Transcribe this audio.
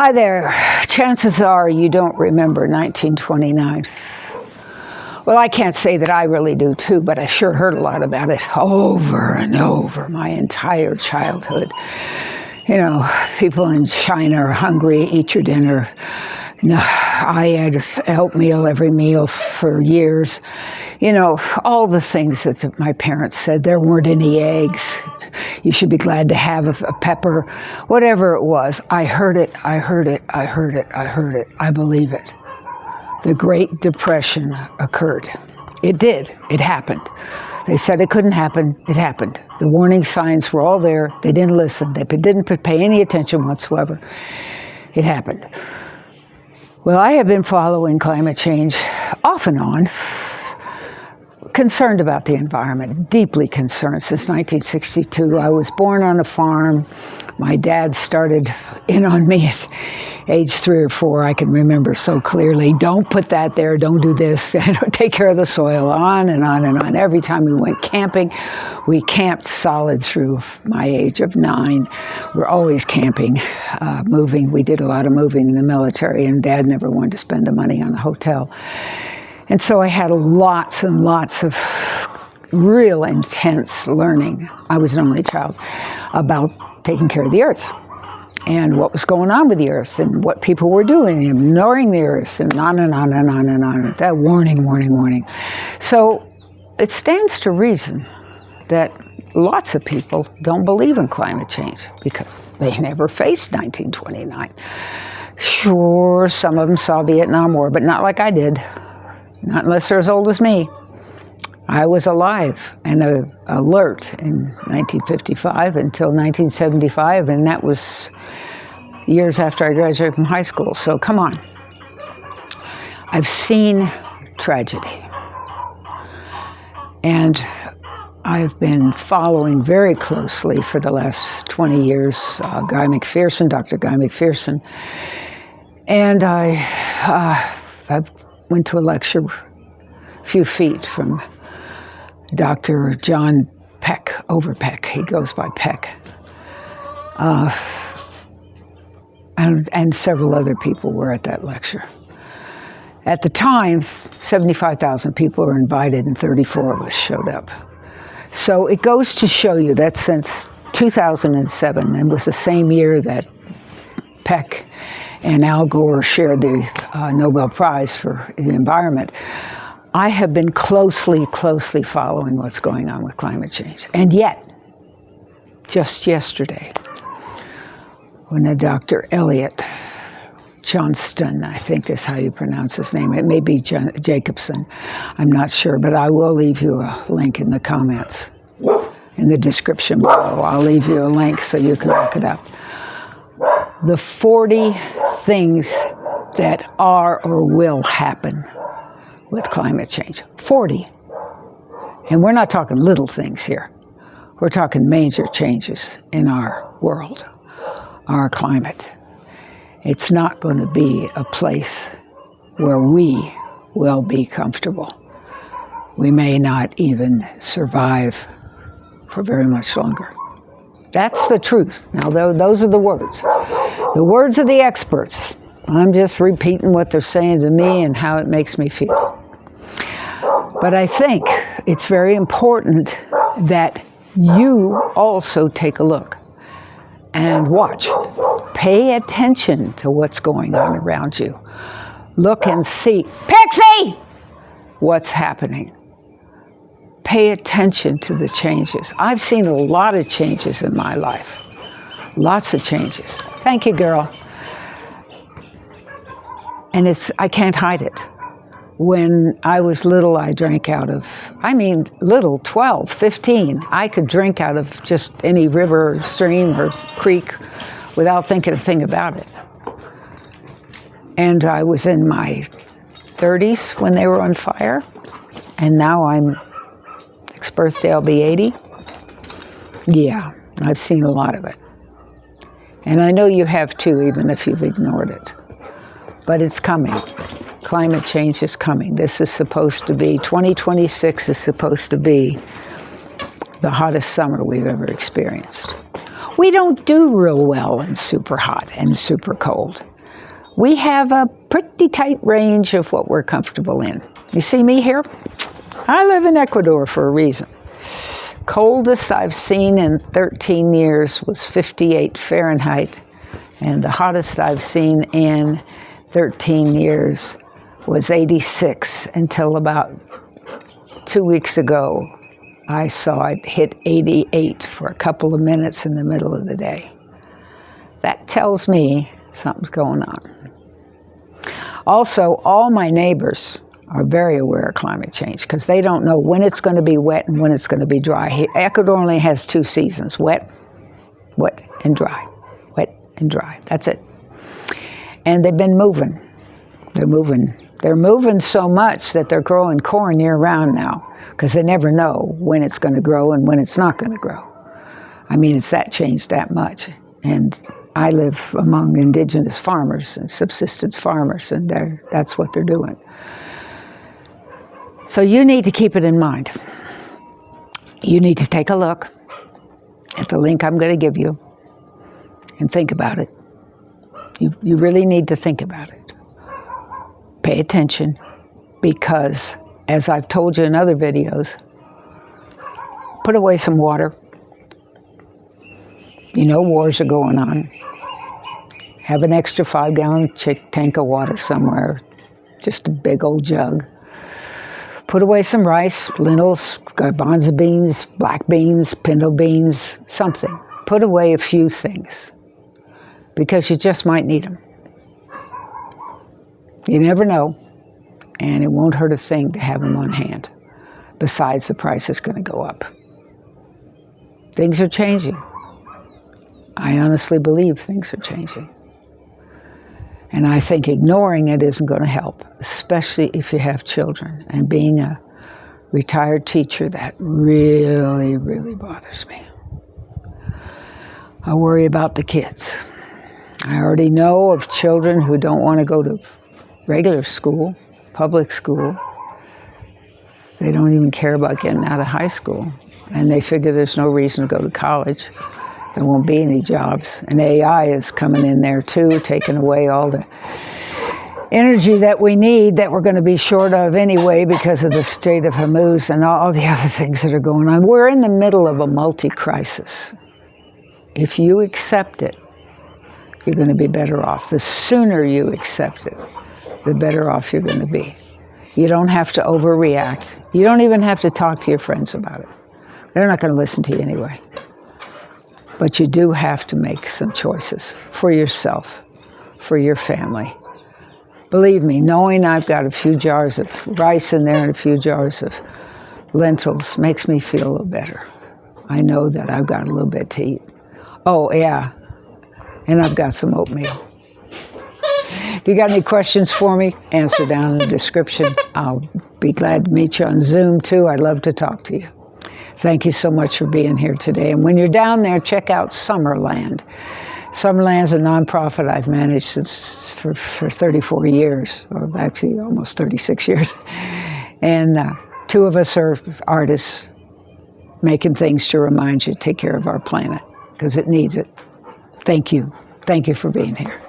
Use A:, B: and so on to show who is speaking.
A: Hi there. Chances are you don't remember 1929. Well, I can't say that I really do too, but I sure heard a lot about it over and over my entire childhood. You know, people in China are hungry, eat your dinner. No, I had oatmeal every meal for years. You know, all the things that my parents said. There weren't any eggs. You should be glad to have a pepper. Whatever it was, I heard it, I heard it, I heard it, I heard it. I believe it. The Great Depression occurred. It did. It happened. They said it couldn't happen. It happened. The warning signs were all there. They didn't listen. They didn't pay any attention whatsoever. It happened. Well, I have been following climate change off and on, concerned about the environment, deeply concerned since 1962. I was born on a farm. My dad started in on me at age 3 or 4. I can remember so clearly. Don't put that there. Don't do this. Take care of the soil. On and on and on. Every time we went camping, we camped solid through my age of 9. We're always camping, moving. We did a lot of moving in the military, and Dad never wanted to spend the money on the hotel. And so I had lots and lots of real intense learning. I was an only child about taking care of the earth and what was going on with the earth and what people were doing, ignoring the earth, and on and on and on and on. That warning, warning, warning. So it stands to reason that lots of people don't believe in climate change because they never faced 1929. Sure, some of them saw Vietnam War, but not like I did. Not unless they're as old as me. I was alive and alert in 1955 until 1975, and that was years after I graduated from high school. So come on. I've seen tragedy. And I've been following very closely for the last 20 years Dr. Guy McPherson. And I went to a lecture a few feet from Dr. John Overpeck. He goes by Peck. And several other people were at that lecture. At the time, 75,000 people were invited and 34 of us showed up. So it goes to show you that since 2007, and was the same year that Peck and Al Gore shared the Nobel Prize for the environment, I have been closely following what's going on with climate change. And yet, just yesterday, when Dr. Elliot Johnston, I think is how you pronounce his name, it may be Jacobson, I'm not sure, but I will leave you a link in the comments, in the description below. I'll leave you a link so you can look it up. The 40 things that are or will happen with climate change. 40. And we're not talking little things here. We're talking major changes in our world, our climate. It's not going to be a place where we will be comfortable. We may not even survive for very much longer. That's the truth. Now, those are the words of the experts. I'm just repeating what they're saying to me and how it makes me feel. But I think it's very important that you also take a look and watch. Pay attention to what's going on around you. Look and see, Pixie, what's happening. Pay attention to the changes. I've seen a lot of changes in my life. Lots of changes. Thank you, girl. And I can't hide it. When I was little, I drank out of, 12, 15. I could drink out of just any river or stream or creek without thinking a thing about it. And I was in my 30s when they were on fire. And now next birthday I'll be 80. Yeah, I've seen a lot of it. And I know you have too, even if you've ignored it. But it's coming. Climate change is coming. This is supposed to be, 2026 is supposed to be the hottest summer we've ever experienced. We don't do real well in super hot and super cold. We have a pretty tight range of what we're comfortable in. You see me here? I live in Ecuador for a reason. Coldest I've seen in 13 years was 58 Fahrenheit, and the hottest I've seen in 13 years was 86 until about 2 weeks ago. I saw it hit 88 for a couple of minutes in the middle of the day. That tells me something's going on. Also, all my neighbors are very aware of climate change because they don't know when it's going to be wet and when it's going to be dry. Ecuador only has 2 seasons, wet and dry, wet and dry. That's it. And they've been moving. They're moving so much that they're growing corn year-round now because they never know when it's going to grow and when it's not going to grow. I mean, it's that changed that much. And I live among indigenous farmers and subsistence farmers, and that's what they're doing. So you need to keep it in mind. You need to take a look at the link I'm going to give you and think about it. You really need to think about it. Pay attention because, as I've told you in other videos, put away some water. You know wars are going on. Have an extra 5-gallon tank of water somewhere, just a big old jug. Put away some rice, lentils, garbanzo beans, black beans, pinto beans, something. Put away a few things because you just might need them. You never know, and it won't hurt a thing to have them on hand. Besides, the price is going to go up. Things are changing. I honestly believe things are changing. And I think ignoring it isn't going to help, especially if you have children. And being a retired teacher, that really, really bothers me. I worry about the kids. I already know of children who don't want to go to regular school, public school. They don't even care about getting out of high school. And they figure there's no reason to go to college. There won't be any jobs. And AI is coming in there too, taking away all the energy that we need that we're going to be short of anyway because of the Strait of Hormuz and all the other things that are going on. We're in the middle of a multi-crisis. If you accept it, you're going to be better off. The sooner you accept it, the better off you're going to be. You don't have to overreact. You don't even have to talk to your friends about it. They're not going to listen to you anyway. But you do have to make some choices for yourself, for your family. Believe me, knowing I've got a few jars of rice in there and a few jars of lentils makes me feel a little better. I know that I've got a little bit to eat. Oh, yeah, and I've got some oatmeal. If you got any questions for me, answer down in the description. I'll be glad to meet you on Zoom, too. I'd love to talk to you. Thank you so much for being here today. And when you're down there, check out Summerland. Summerland's a nonprofit I've managed for 34 years, or actually almost 36 years. And 2 of us are artists making things to remind you to take care of our planet, because it needs it. Thank you. Thank you for being here.